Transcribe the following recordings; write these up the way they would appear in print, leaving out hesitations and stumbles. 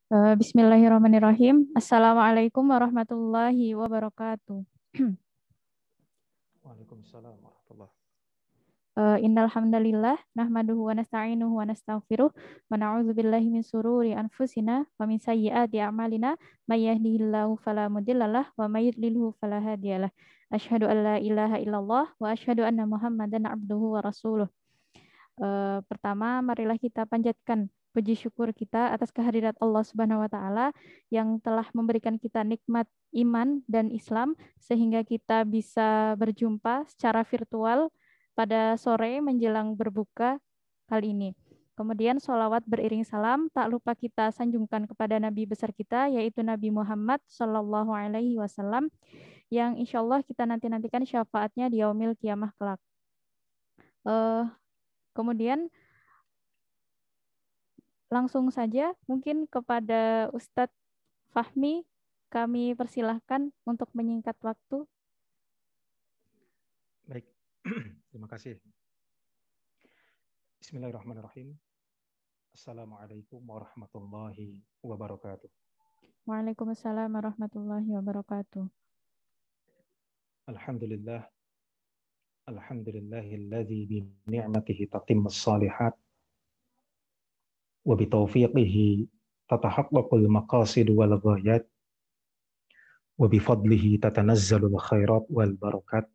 Bismillahirrahmanirrahim. Assalamualaikum warahmatullahi wabarakatuh. Waalaikumsalam warahmatullahi. Innal hamdalillah nahmaduhu wa nasta'inuhu wa nastaghfiruh wa na'udzu billahi min sururi anfusina wa min sayyiati a'malina may yahdihillahu fala mudhillalah wa may yudlilhu fala hadiyalah. Asyhadu an la ilaha illallah wa asyhadu anna Muhammadan abduhu wa rasuluh. Pertama, marilah kita panjatkan puji syukur kita atas kehadirat Allah Subhanahu wa taala yang telah memberikan kita nikmat iman dan Islam sehingga kita bisa berjumpa secara virtual pada sore menjelang berbuka kali ini. Kemudian sholawat beriring salam tak lupa kita sanjungkan kepada Nabi besar kita yaitu Nabi Muhammad Shallallahu Alaihi Wasallam yang insya Allah kita nantikan syafaatnya di yaumil kiamah kelak. Kemudian langsung saja mungkin kepada Ustadz Fahmi kami persilahkan untuk menyingkat waktu. Baik, terima kasih. Bismillahirrahmanirrahim. Assalamualaikum warahmatullahi wabarakatuh. Waalaikumsalam warahmatullahi wabarakatuh. Alhamdulillah. Alhamdulillahilladzi bi ni'matihi tatimmus shalihat wa bi taufiqihi tatahaqqaqul maqasid wal ghayat wa bi fadlihi tatanazzalul khairat wal barakat.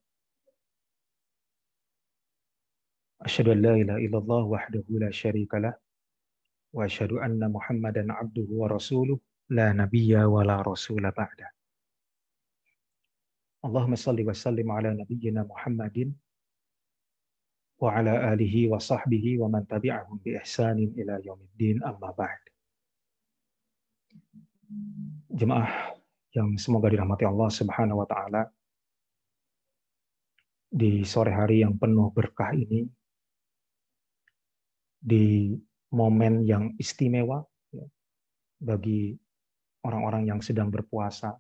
Asyhadu an la ilaha illallah wahdahu la syarika lah wa asyhadu anna Muhammadan abduhu wa rasuluh la nabiyya wa la rasula ba'da. Allahumma salli wa sallim ala nabiyyina Muhammadin wa ala alihi wa sahbihi wa man tabi'ahum bi ihsanin ila yaumiddin amma ba'd. Jemaah yang semoga dirahmati Allah Subhanahu wa taala, di sore hari yang penuh berkah ini, di momen yang istimewa bagi orang-orang yang sedang berpuasa,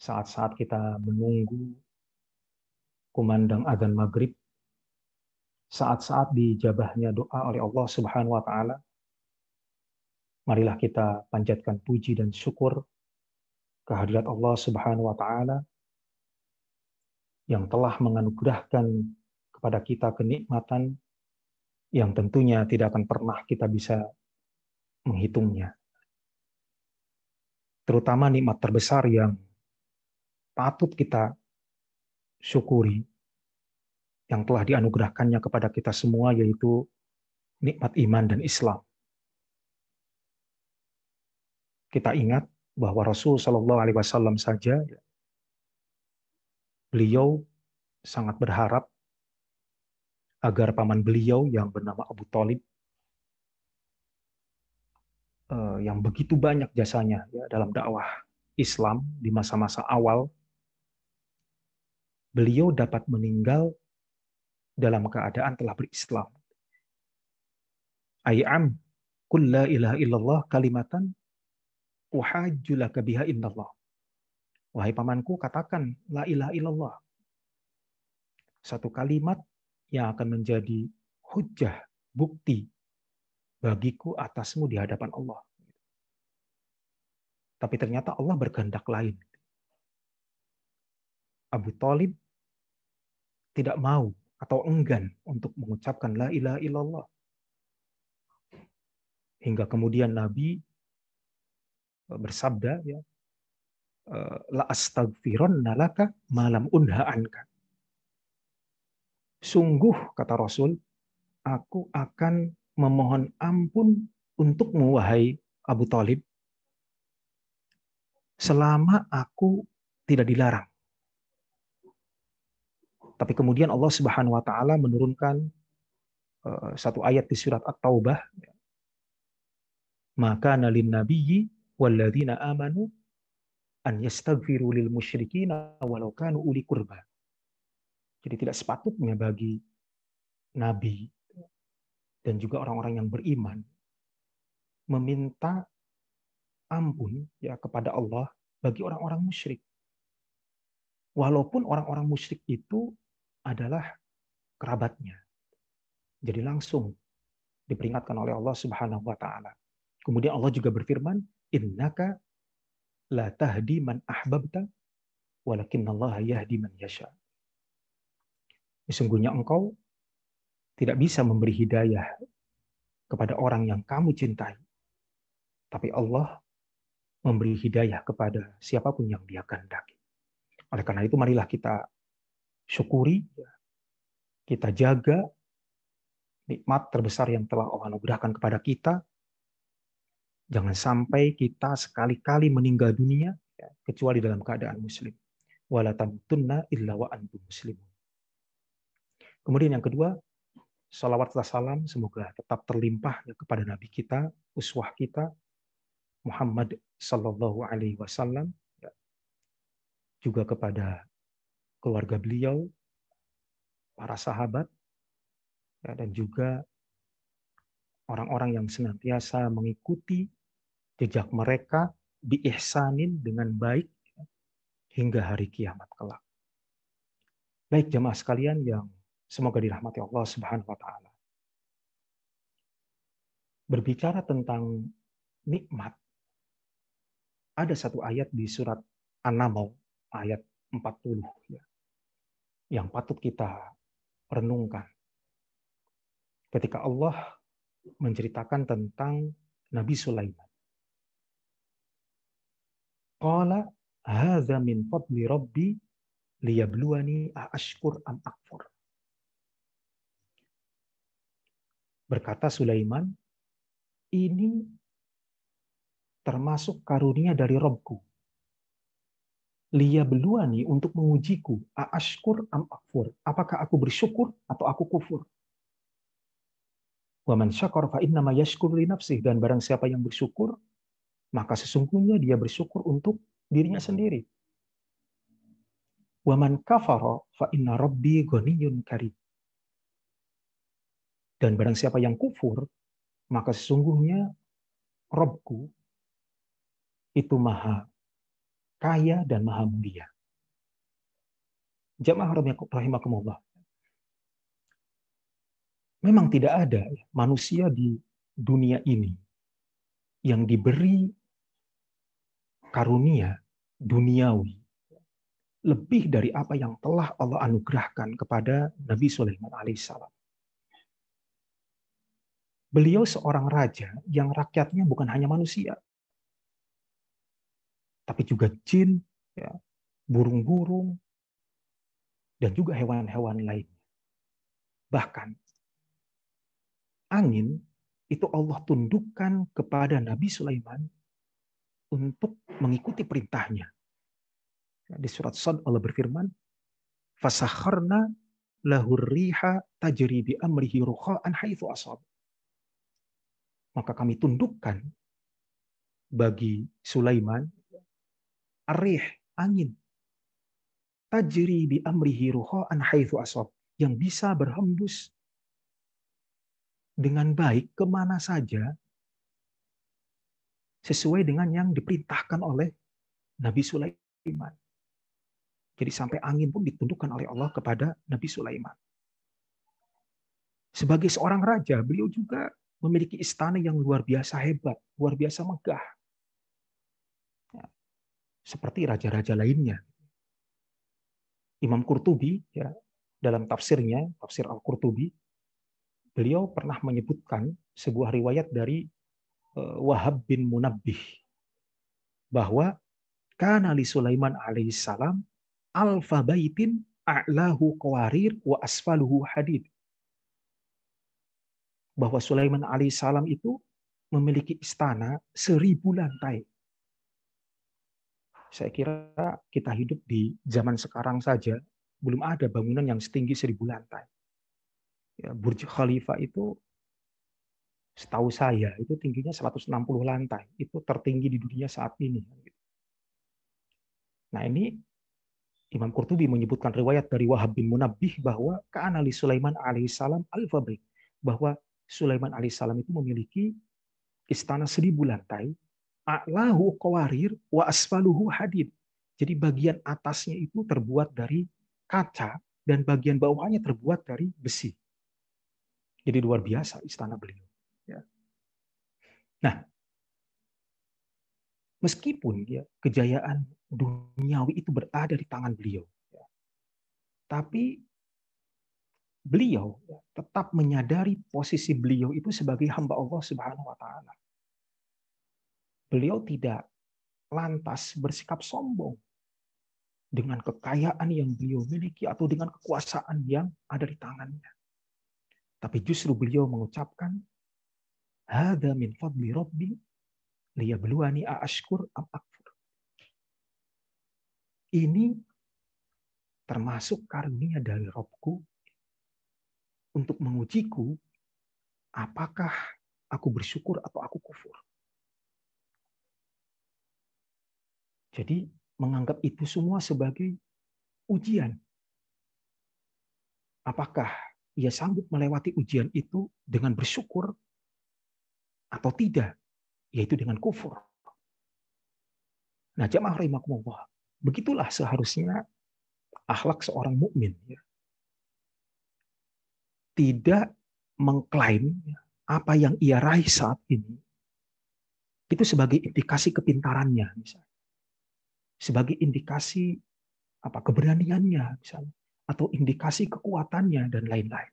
saat-saat kita menunggu kumandang adzan maghrib, saat-saat dijabahnya doa oleh Allah Subhanahu wa taala, marilah kita panjatkan puji dan syukur kehadirat Allah Subhanahu wa taala yang telah menganugerahkan kepada kita kenikmatan yang tentunya tidak akan pernah kita bisa menghitungnya. Terutama nikmat terbesar yang patut kita syukuri yang telah dianugerahkannya kepada kita semua, yaitu nikmat iman dan Islam. Kita ingat bahwa Rasul Shallallahu Alaihi Wasallam saja, beliau sangat berharap agar paman beliau yang bernama Abu Thalib, yang begitu banyak jasanya dalam dakwah Islam di masa-masa awal, beliau dapat meninggal dalam keadaan telah berislam. Ay'am qul la ilaha illallah kalimatan uhajju laka biha indallah. Wahai pamanku, katakan la ilaha illallah, satu kalimat yang akan menjadi hujjah, bukti bagiku atasmu di hadapan Allah. Tapi ternyata Allah berkehendak lain. Abu Thalib tidak mau atau enggan untuk mengucapkan la ilaha illallah. Hingga kemudian Nabi bersabda, la astaghfironna laka malam unha anka. Sungguh, kata Rasul, aku akan memohon ampun untukmu, wahai Abu Thalib, selama aku tidak dilarang. Tapi kemudian Allah Subhanahu wa taala menurunkan satu ayat di surat At-Taubah, maka nalin nabiyyi walladzina amanu an yastaghfiru lil musyrikina walau kanu uli qurba. Jadi tidak sepatutnya bagi nabi dan juga orang-orang yang beriman meminta ampun kepada Allah bagi orang-orang musyrik. Walaupun orang-orang musyrik itu adalah kerabatnya. Jadi langsung diperingatkan oleh Allah Subhanahu wa taala. Kemudian Allah juga berfirman, innaka la tahdi man ahbabta, walakinnallaha yahdi man yasha. Sesungguhnya engkau tidak bisa memberi hidayah kepada orang yang kamu cintai, tapi Allah memberi hidayah kepada siapapun yang Dia kehendaki. Oleh karena itu, marilah kita syukuri, kita jaga nikmat terbesar yang telah Allah anugerahkan kepada kita. Jangan sampai kita sekali-kali meninggal dunia kecuali dalam keadaan muslim. Wala tamutunna illa wa antum muslimun. Kemudian yang kedua, salawat dan salam semoga tetap terlimpah kepada Nabi kita, uswah kita, Muhammad sallallahu alaihi wasallam, juga kepada keluarga beliau, para sahabat, dan juga orang-orang yang senantiasa mengikuti jejak mereka biihsanin dengan baik hingga hari kiamat kelak. Baik jemaah sekalian yang semoga dirahmati Allah Subhanahu wa taala. Berbicara tentang nikmat, ada satu ayat di surat An-Naml ayat 40 yang patut kita renungkan. Ketika Allah menceritakan tentang Nabi Sulaiman. Qala hadza min fadli rabbi liyabluwani aashkur am akfur. Berkata Sulaiman, ini termasuk karunia dari Rabbku. Liyabluwani, untuk mengujiku, aashkur am akfur. Apakah aku bersyukur atau aku kufur? Wa man syakara fa innama yashkuru li nafsihi, dan barang siapa yang bersyukur, maka sesungguhnya dia bersyukur untuk dirinya sendiri. Wa man kafara fa inna rabbi ghaniyyun karim. Dan barang siapa yang kufur, maka sesungguhnya Rabbku itu maha kaya dan maha mulia. Jamaah rahimakumullah. Memang tidak ada manusia di dunia ini yang diberi karunia duniawi lebih dari apa yang telah Allah anugerahkan kepada Nabi Sulaiman alaihissalam. Beliau seorang raja yang rakyatnya bukan hanya manusia, tapi juga jin, burung-burung, dan juga hewan-hewan lainnya. Bahkan angin itu Allah tundukkan kepada Nabi Sulaiman untuk mengikuti perintahnya. Di surat Sad Allah berfirman, "Fasakharna lahur riha tajri bi amrihi rukha'an haitsu asab." Maka kami tundukkan bagi Sulaiman ar-rih, angin, tajri bi amrihi rukha'an haitsu asab, yang bisa berhembus dengan baik kemana saja sesuai dengan yang diperintahkan oleh Nabi Sulaiman. Jadi sampai angin pun ditundukkan oleh Allah kepada Nabi Sulaiman. Sebagai seorang raja, beliau juga memiliki istana yang luar biasa hebat, luar biasa megah. Seperti raja-raja lainnya. Imam Qurtubi, dalam tafsirnya, tafsir Al-Qurtubi, beliau pernah menyebutkan sebuah riwayat dari Wahab bin Munabbih bahwa kana li Sulaiman alaihissalam alfa baitin a'lahu qawarir wa asfaluhu hadid. Bahwa Sulaiman alaihissalam itu memiliki istana 1000 lantai. Saya kira kita hidup di zaman sekarang saja belum ada bangunan yang setinggi 1000 lantai. Burj Khalifa itu setahu saya itu tingginya 160 lantai. Itu tertinggi di dunia saat ini. Nah ini Imam Qurtubi menyebutkan riwayat dari Wahab bin Munabbih bahwa kana li Sulaiman alaihissalam al-fabrik, bahwa Sulaiman alaihissalam itu memiliki istana 1000 lantai, a'lahu qawarir wa asfaluhu hadid. Jadi bagian atasnya itu terbuat dari kaca dan bagian bawahnya terbuat dari besi. Jadi luar biasa istana beliau. Nah, Meskipun ya, kejayaan duniawi itu berada di tangan beliau, ya, tapi beliau ya, tetap menyadari posisi beliau itu sebagai hamba Allah Subhanahu wa taala. Beliau tidak lantas bersikap sombong dengan kekayaan yang beliau miliki atau dengan kekuasaan yang ada di tangannya. Tapi justru beliau mengucapkan, "Hada min fadli rabbi liyabluwani aashkur am akfur." Ini termasuk karunia dari Rabbku untuk mengujiku apakah aku bersyukur atau aku kufur. Jadi menganggap itu semua sebagai ujian. Apakah ia sanggup melewati ujian itu dengan bersyukur atau tidak, yaitu dengan kufur. Nah, jamaah rahimakumullah, begitulah seharusnya akhlak seorang mukmin. Tidak mengklaim apa yang ia raih saat ini itu sebagai indikasi kepintarannya, misalnya. Sebagai indikasi keberaniannya, misalnya, atau indikasi kekuatannya dan lain-lain.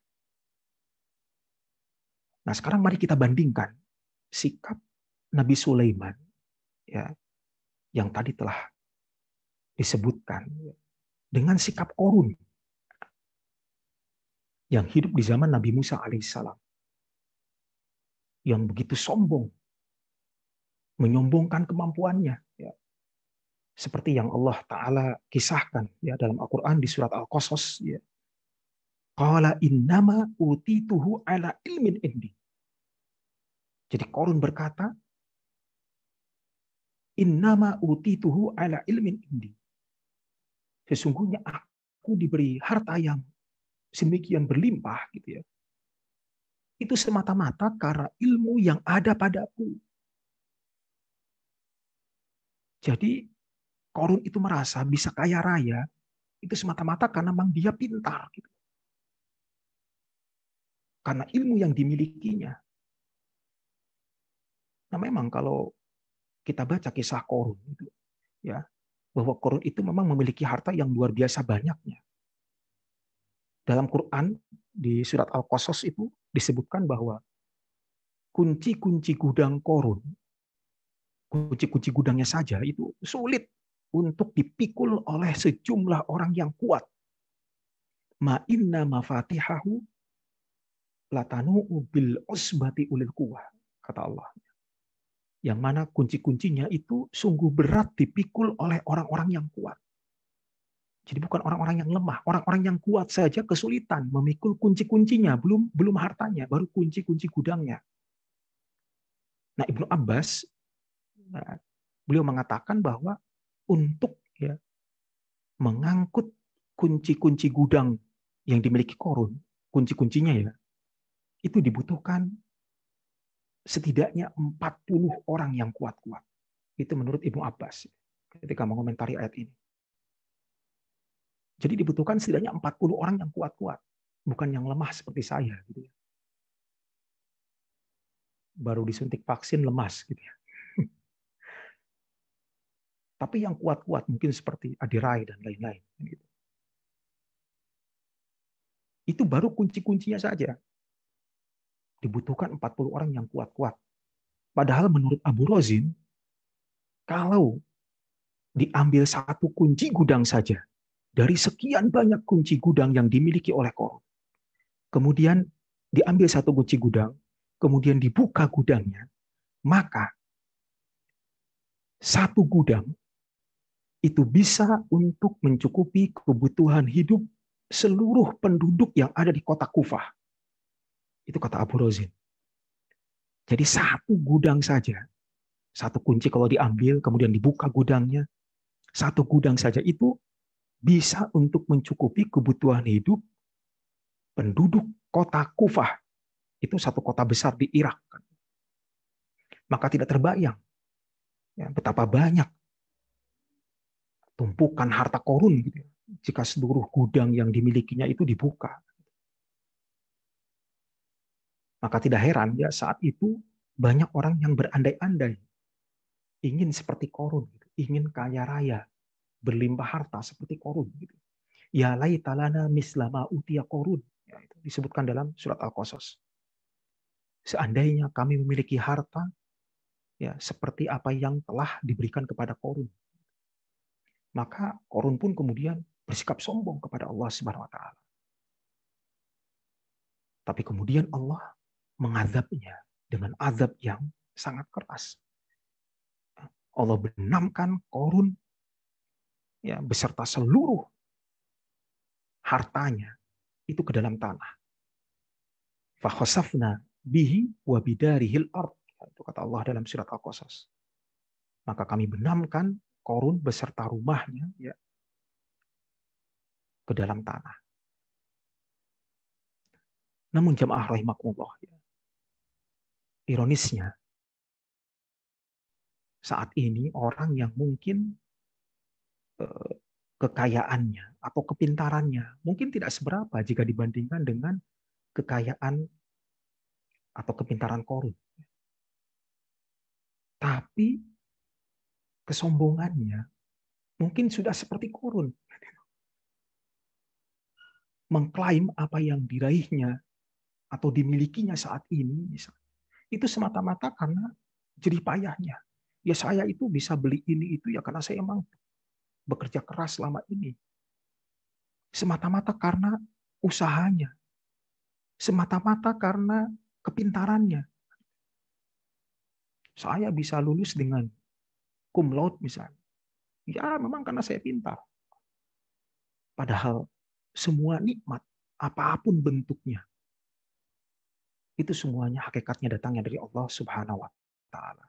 Nah, sekarang mari kita bandingkan sikap Nabi Sulaiman ya, yang tadi telah disebutkan dengan sikap Qarun yang hidup di zaman Nabi Musa alaihissalam, yang begitu sombong, menyombongkan kemampuannya, ya. Seperti yang Allah Ta'ala kisahkan ya dalam Al-Quran di surat Al-Qasas. Ya. Qala innama utituhu ala ilmin indi. Jadi Qarun berkata, innama utituhu ala ilmin indi. Sesungguhnya aku diberi harta yang sedemikian berlimpah, gitu ya. Itu semata-mata karena ilmu yang ada padaku. Jadi Qarun itu merasa bisa kaya raya itu semata-mata karena memang dia pintar, gitu. Karena ilmu yang dimilikinya. Nah, memang kalau kita baca kisah Qarun itu, ya, bahwa Qarun itu memang memiliki harta yang luar biasa banyaknya. Dalam Quran di surat Al-Qasas itu disebutkan bahwa kunci-kunci gudang Qarun, kunci-kunci gudangnya saja itu sulit untuk dipikul oleh sejumlah orang yang kuat. Ma inna mafatihahu latanu bil usbati ulil quwwah, kata Allah. Yang mana kunci-kuncinya itu sungguh berat dipikul oleh orang-orang yang kuat. Jadi bukan orang-orang yang lemah, orang-orang yang kuat saja kesulitan memikul kunci-kuncinya, belum hartanya, baru kunci-kunci gudangnya. Nah, Ibnu Abbas, beliau mengatakan bahwa untuk ya, mengangkut kunci-kunci gudang yang dimiliki Qarun, kunci-kuncinya ya, itu dibutuhkan setidaknya 40 orang yang kuat-kuat. Itu menurut Ibnu Abbas ketika mengomentari ayat ini. Jadi dibutuhkan setidaknya 40 orang yang kuat-kuat, bukan yang lemah seperti saya. Gitu ya. Baru disuntik vaksin lemas. Gitu ya. Tapi yang kuat-kuat mungkin seperti Adirai dan lain-lain. Gitu. Itu baru kunci-kuncinya saja. Dibutuhkan 40 orang yang kuat-kuat. Padahal menurut Abu Rozin, kalau diambil satu kunci gudang saja, dari sekian banyak kunci gudang yang dimiliki oleh Qarun, kemudian diambil satu kunci gudang, kemudian dibuka gudangnya, maka satu gudang itu bisa untuk mencukupi kebutuhan hidup seluruh penduduk yang ada di kota Kufah. Itu kata Abu Rozin. Jadi satu gudang saja, satu kunci kalau diambil, kemudian dibuka gudangnya, satu gudang saja itu bisa untuk mencukupi kebutuhan hidup penduduk kota Kufah. Itu satu kota besar di Irak. Maka tidak terbayang ya, betapa banyak tumpukan harta Qarun gitu, jika seluruh gudang yang dimilikinya itu dibuka. Maka tidak heran ya saat itu banyak orang yang berandai-andai ingin seperti Qarun, gitu. Ingin kaya raya, berlimpah harta seperti Qarun. Gitu. Ya laitalana mislama utia Qarun. Ya, itu disebutkan dalam surat Al-Qasas. Seandainya kami memiliki harta, ya seperti apa yang telah diberikan kepada Qarun. Maka Qarun pun kemudian bersikap sombong kepada Allah Subhanahu wa taala. Tapi kemudian Allah mengazabnya dengan azab yang sangat keras. Allah benamkan Qarun ya beserta seluruh hartanya itu ke dalam tanah. Fa khasafna bihi wa bidarihil ard. Itu kata Allah dalam surat Al-Qasas. Maka kami benamkan Qarun beserta rumahnya ya ke dalam tanah. Namun jamaah rahimakumullah, ya, ironisnya saat ini orang yang mungkin kekayaannya atau kepintarannya mungkin tidak seberapa jika dibandingkan dengan kekayaan atau kepintaran Qarun. Tapi kesombongannya mungkin sudah seperti Qarun. Mengklaim apa yang diraihnya atau dimilikinya saat ini, misalnya, itu semata-mata karena jerih payahnya. Ya saya itu bisa beli ini itu ya karena saya emang bekerja keras selama ini. Semata-mata karena usahanya. Semata-mata karena kepintarannya. Saya bisa lulus dengan cum laude misalnya. Ya memang karena saya pintar. Padahal semua nikmat, apapun bentuknya, itu semuanya hakikatnya datangnya dari Allah Subhanahu wa taala.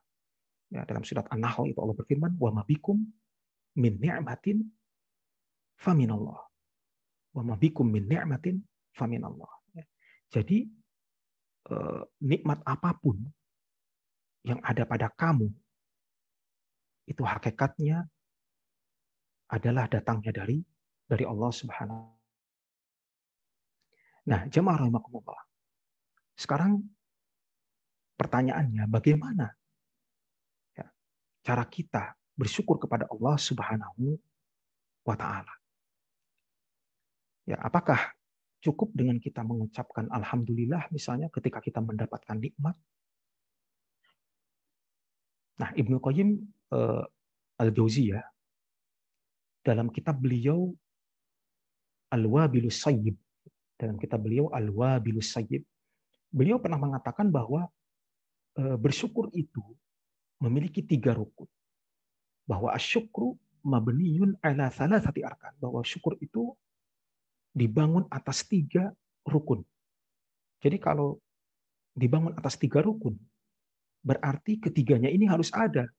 Ya, dalam surat An-Nahl itu Allah berfirman, "Wa ma bikum min ni'matin faminallah. Wa ma bikum min ni'matin faminallah." Ya. Jadi nikmat apapun yang ada pada kamu itu hakikatnya adalah datangnya dari Allah Subhanahu. Nah, jemaah rahimakumullah. Sekarang pertanyaannya, bagaimana ya, cara kita bersyukur kepada Allah Subhanahu wa taala? Ya, apakah cukup dengan kita mengucapkan alhamdulillah misalnya ketika kita mendapatkan nikmat? Nah, Ibnu Qayyim Al-Jauziyah dalam kitab beliau Al-Wabilus Sayyib, beliau pernah mengatakan bahwa bersyukur itu memiliki 3 rukun. Bahwa asyukru mabniyun ala thalathati arkan. Bahwa syukur itu dibangun atas 3 rukun. Jadi kalau dibangun atas 3 rukun, berarti ketiganya ini harus ada.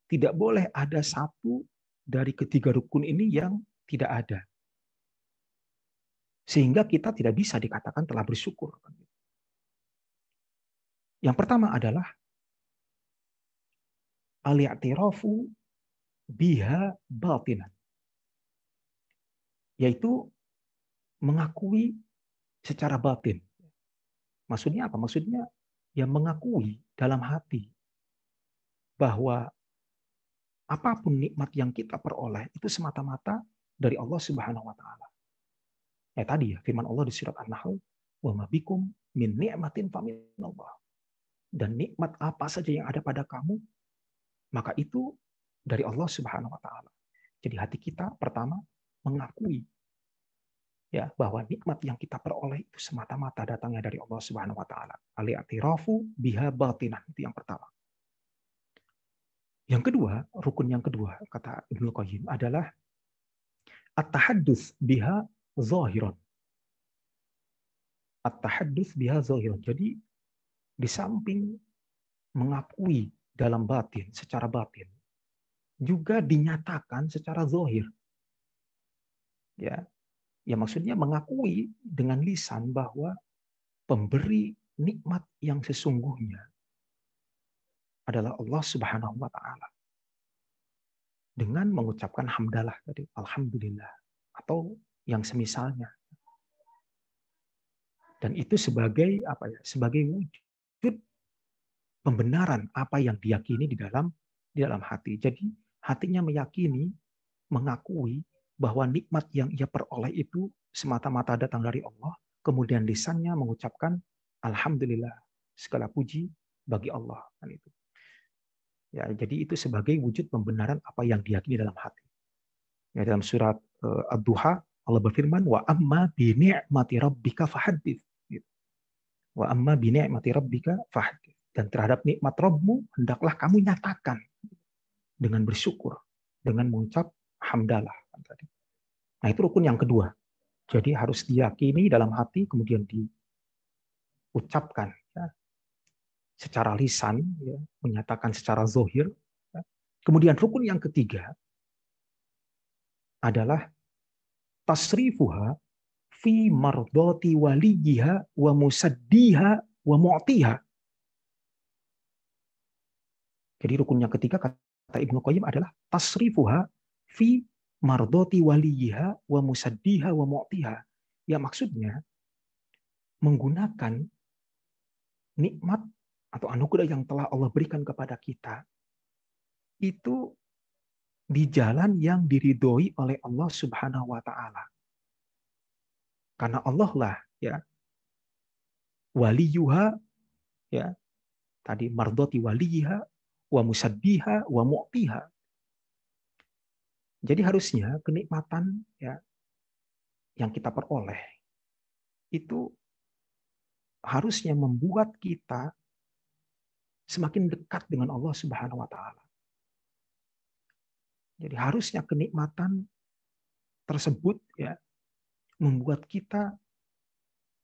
Tidak boleh ada satu dari ketiga rukun ini yang tidak ada. Sehingga kita tidak bisa dikatakan telah bersyukur. Yang pertama adalah al-i'tirafu biha batinan. Yaitu mengakui secara batin. Maksudnya apa? Maksudnya ya mengakui dalam hati bahwa apapun nikmat yang kita peroleh itu semata-mata dari Allah Subhanahu wa taala. Ya tadi ya firman Allah di surat An-Nahl, "Wa ma bikum min ni'matin faminallah." Dan nikmat apa saja yang ada pada kamu, maka itu dari Allah Subhanahu wa taala. Jadi hati kita pertama mengakui ya bahwa nikmat yang kita peroleh itu semata-mata datangnya dari Allah Subhanahu wa taala. Al-i'tirafu biha batinan, itu yang pertama. Yang kedua, rukun yang kedua kata Ibnu Qayyim adalah at-tahaddus biha zahiran. At-tahaddus biha zahiran. Jadi di samping mengakui dalam batin, secara batin, juga dinyatakan secara zahir. Ya, ya maksudnya mengakui dengan lisan bahwa pemberi nikmat yang sesungguhnya adalah Allah Subhanahu wa taala. Dengan mengucapkan hamdalah tadi, alhamdulillah atau yang semisalnya. Dan itu sebagai apa ya? Sebagai wujud pembenaran apa yang diyakini di dalam di dalam hati. Jadi hatinya meyakini, mengakui bahwa nikmat yang ia peroleh itu semata-mata datang dari Allah. Kemudian lisannya mengucapkan alhamdulillah, segala puji bagi Allah. Kan itu. Ya, jadi itu sebagai wujud pembenaran apa yang diyakini dalam hati. Ya, dalam surat Ad-Duha Allah berfirman, wa amma bi ni'mati rabbika fahaddits. Wa amma bi ni'mati rabbika fahaddits. Dan terhadap nikmat Rabbmu hendaklah kamu nyatakan dengan bersyukur, dengan mengucap hamdalah. Nah, itu rukun yang kedua. Jadi harus diyakini dalam hati, kemudian diucapkan ya, secara lisan, ya, menyatakan secara zohir. Ya. Kemudian rukun yang ketiga adalah tasrifuha fi mardati waliyiha wa musaddiha wa mu'tiha. Jadi rukun yang ketiga kata Ibnu Qayyim adalah tasrifuha fi mardati waliyiha wa musaddiha wa mu'tiha. Ya, maksudnya menggunakan nikmat atau anugerah yang telah Allah berikan kepada kita itu di jalan yang diridhoi oleh Allah Subhanahu wa taala. Karena Allah lah ya waliyuha ya tadi mardati waliyiha wa musaddiha wa mu'tiha. Jadi harusnya kenikmatan ya yang kita peroleh itu harusnya membuat kita semakin dekat dengan Allah Subhanahu wa taala. Jadi harusnya kenikmatan tersebut ya membuat kita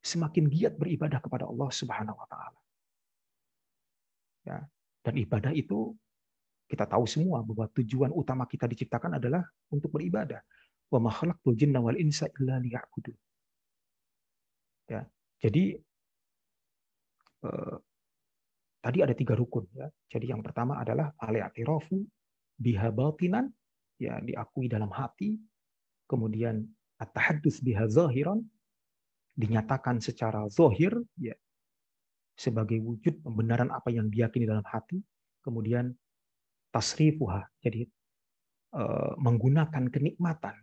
semakin giat beribadah kepada Allah Subhanahu wa taala. Ya, dan ibadah itu kita tahu semua bahwa tujuan utama kita diciptakan adalah untuk beribadah. Wa ma khalaqtul jinna wal insa illa liya'budun. Ya. Jadi tadi ada 3 rukun ya. Jadi yang pertama adalah al-i'tirafu biha batinan, ya diakui dalam hati. Kemudian at-tahaddus biha zahiran, dinyatakan secara zahir ya sebagai wujud pembenaran apa yang diyakini dalam hati. Kemudian tasrifuha, jadi menggunakan kenikmatan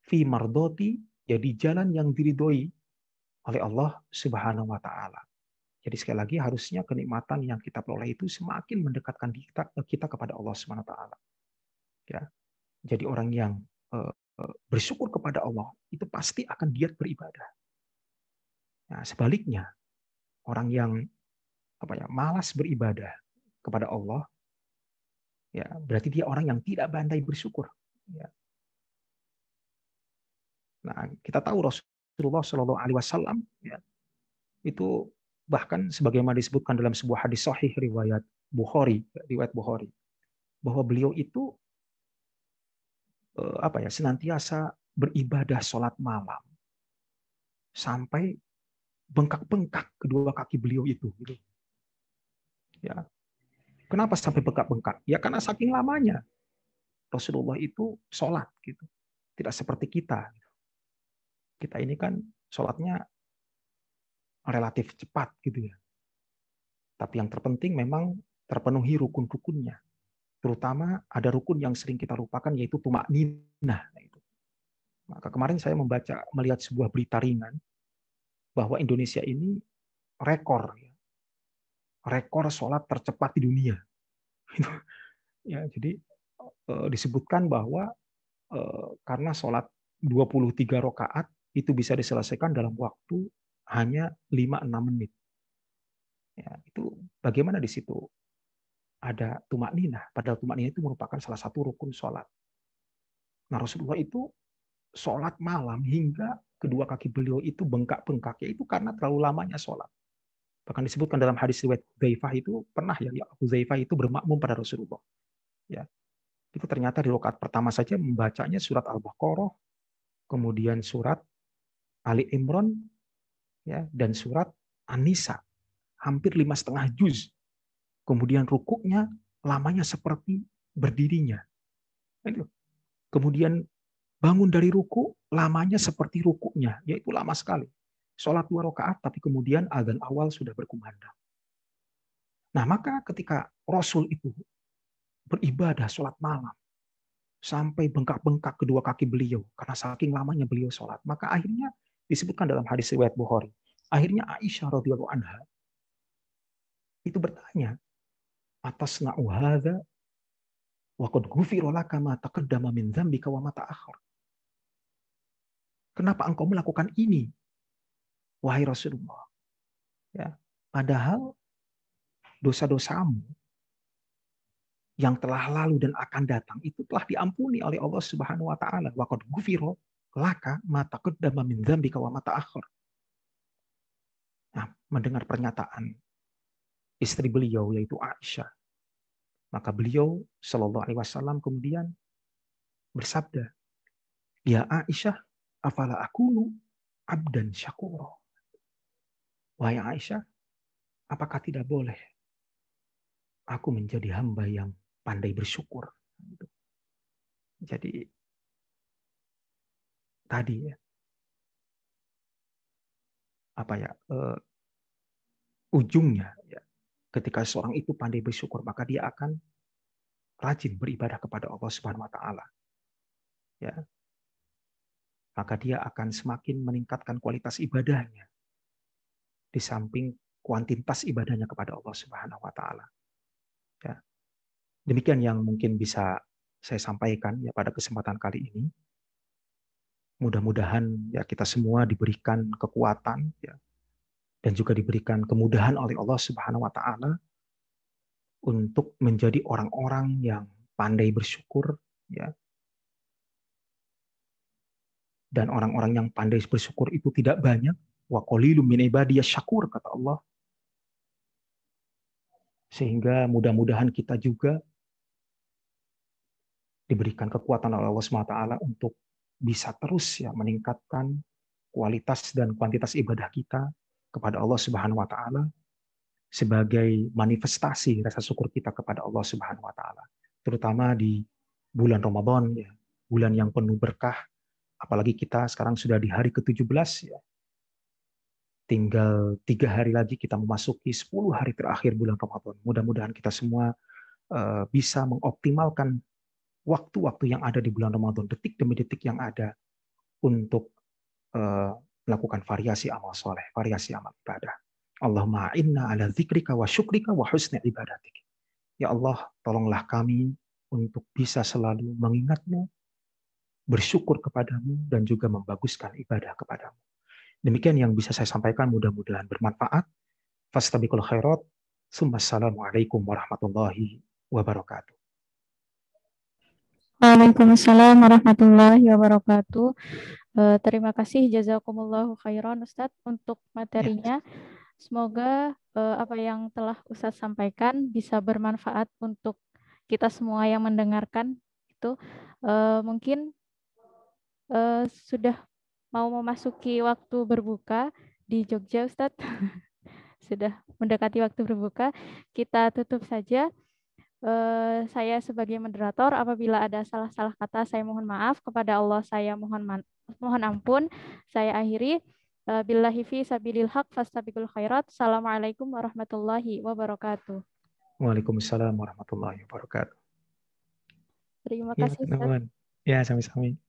fi mardoti, jadi jalan yang diridhoi oleh Allah Subhanahu wa taala. Jadi sekali lagi harusnya kenikmatan yang kita peroleh itu semakin mendekatkan kita kepada Allah Subhanahu wa taala. Ya. Jadi orang yang bersyukur kepada Allah itu pasti akan giat beribadah. Nah, sebaliknya orang yang malas beribadah kepada Allah, ya berarti dia orang yang tidak pandai bersyukur. Ya. Nah, kita tahu Rasulullah Shallallahu Alaihi Wasallam ya, itu bahkan sebagaimana disebutkan dalam sebuah hadis sahih riwayat Bukhari, bahwa beliau itu senantiasa beribadah sholat malam sampai bengkak-bengkak kedua kaki beliau itu. Gitu. Ya. Kenapa sampai bengkak-bengkak? Ya karena saking lamanya Rasulullah itu sholat gitu. Tidak seperti kita. Kita ini kan sholatnya relatif cepat gitu ya. Tapi yang terpenting memang terpenuhi rukun-rukunnya. Terutama ada rukun yang sering kita lupakan yaitu tumakninah. Maka kemarin saya melihat sebuah berita ringan bahwa Indonesia ini rekor sholat tercepat di dunia. Ya, jadi disebutkan bahwa karena sholat 23 rakaat itu bisa diselesaikan dalam waktu hanya 5-6 menit. Ya, itu bagaimana di situ ada tumakninah, padahal tumakninah itu merupakan salah satu rukun sholat. Nah, Rasulullah itu sholat malam hingga kedua kaki beliau itu bengkak-bengkak, yaitu karena terlalu lamanya sholat. Bahkan disebutkan dalam hadis riwayat Hudzaifah itu pernah ya Hudzaifah itu bermakmum pada Rasulullah. Ya, itu ternyata di rakaat pertama saja membacanya surat Al-Baqarah, kemudian surat Ali Imran, ya, dan surat An-Nisa, hampir 5,5 juz. Kemudian rukuknya lamanya seperti berdirinya. Kemudian bangun dari ruku, lamanya seperti rukuknya, yaitu lama sekali. Sholat 2 rakaat, tapi kemudian adzan awal sudah berkumandang. Nah, maka ketika Rasul itu beribadah sholat malam sampai bengkak-bengkak kedua kaki beliau karena saking lamanya beliau sholat. Maka akhirnya disebutkan dalam hadis riwayat Bukhari, akhirnya Aisyah radhiyallahu anha itu bertanya, atas na'uhadha wa qad ghufira laka ma taqaddama min dzambika wa ma ta'akhkhar. Kenapa engkau melakukan ini, wahai Rasulullah? Ya, padahal dosa-dosamu yang telah lalu dan akan datang itu telah diampuni oleh Allah Subhanahu wa taala. Wa qad ghufira laka ma taqaddama min dzambika wa ma ta'akhkhar. Nah, mendengar pernyataan istri beliau yaitu Aisyah, maka beliau Shallallahu alaihi wasallam kemudian bersabda, "Ya Aisyah, afala akunu abdan syakura." Wahai Aisyah, apakah tidak boleh aku menjadi hamba yang pandai bersyukur? Jadi tadi ya, ujungnya ya, ketika seorang itu pandai bersyukur, maka dia akan rajin beribadah kepada Allah Subhanahu wa taala. Ya. Maka dia akan semakin meningkatkan kualitas ibadahnya di samping kuantitas ibadahnya kepada Allah Subhanahu wa taala. Ya. Demikian yang mungkin bisa saya sampaikan ya pada kesempatan kali ini. Mudah-mudahan ya kita semua diberikan kekuatan ya, dan juga diberikan kemudahan oleh Allah Subhanahu wa taala untuk menjadi orang-orang yang pandai bersyukur ya. Dan orang-orang yang pandai bersyukur itu tidak banyak. Wa qalilum min ibadiyas syakur, kata Allah. Sehingga mudah-mudahan kita juga diberikan kekuatan oleh Allah SWT untuk bisa terus ya meningkatkan kualitas dan kuantitas ibadah kita kepada Allah Subhanahu wa taala sebagai manifestasi rasa syukur kita kepada Allah Subhanahu wa taala. Terutama di bulan Ramadan ya, bulan yang penuh berkah, apalagi kita sekarang sudah di hari ke-17 ya. Tinggal 3 hari lagi kita memasuki 10 hari terakhir bulan Ramadan. Mudah-mudahan kita semua bisa mengoptimalkan waktu-waktu yang ada di bulan Ramadan, detik demi detik yang ada untuk melakukan variasi amal soleh, variasi amal ibadah. Allahumma inna ala dzikrika wa syukrika wa husni ibadatik. Ya Allah, tolonglah kami untuk bisa selalu mengingatmu, bersyukur kepadamu, dan juga membaguskan ibadah kepadamu. Demikian yang bisa saya sampaikan, mudah-mudahan bermanfaat. Fastabiqul khairat. Assalamualaikum warahmatullahi wabarakatuh. Waalaikumsalam warahmatullahi wabarakatuh. Terima kasih jazakumullahu khairan Ustadz untuk materinya. Semoga apa yang telah Ustadz sampaikan bisa bermanfaat untuk kita semua yang mendengarkan. Itu mungkin sudah mau memasuki waktu berbuka di Jogja Ustadz. Sudah mendekati waktu berbuka. Kita tutup saja. Saya sebagai moderator, apabila ada salah-salah kata, saya mohon maaf. Kepada Allah, saya mohon ampun. Saya akhiri. Billahi fi sabilil haq fastabiqul khairat. Assalamualaikum warahmatullahi wabarakatuh. Waalaikumsalam warahmatullahi wabarakatuh. Terima Ya, kasih. teman-teman. Ya, sami-sami.